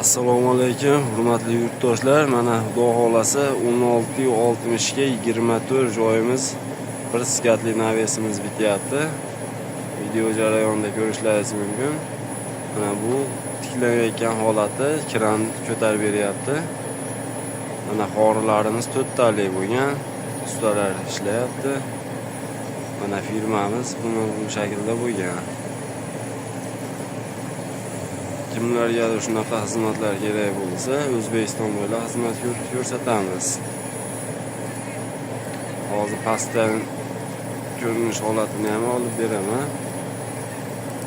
Assalomu alaykum, hurmatli yurtdoshlar. Mana Xudo xolasa 16.60 ga 24 joyimiz bir skatli navesimiz bityapti. Video jarayonida ko'rishlaringiz mumkin. Mana bu tiklanayotgan holati, kran ko'tarib beryapti. Mana xorilarimiz 4 talik bo'lgan, ustalar ishlayapti. Mana firmamiz bu shaklda bo'lgan. Kimlarga shunaqa xizmatlar kerak bo'lsa, O'zbekiston bo'ylab xizmat ko'rsatamiz. Hozir pastdan ko'rinish holatini ham olib beraman.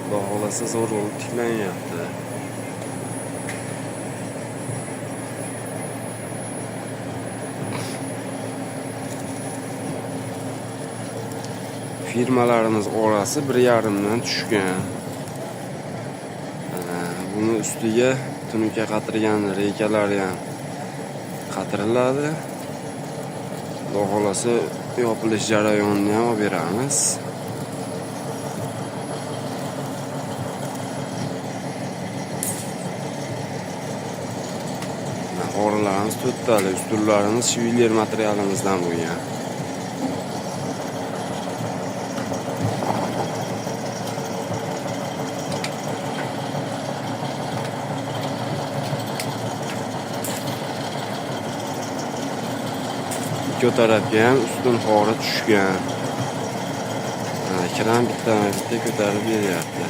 Xudo xolasa zo'r bo'lib tiklanyapti. Firmalarimiz orasi 1,5 dan tushgan. Buni ustiga tunuka qatirgan reykalar ham qatiriladi. Xudo xolasa yopilish jarayonini ham olib beramiz. Xorilarimiz 4 talik, ustunlarimiz shivler materialimizdan bo'lgan. Ikki tarafga ham ustun xori tushgan. Kran bitta ko'tarib beryapti.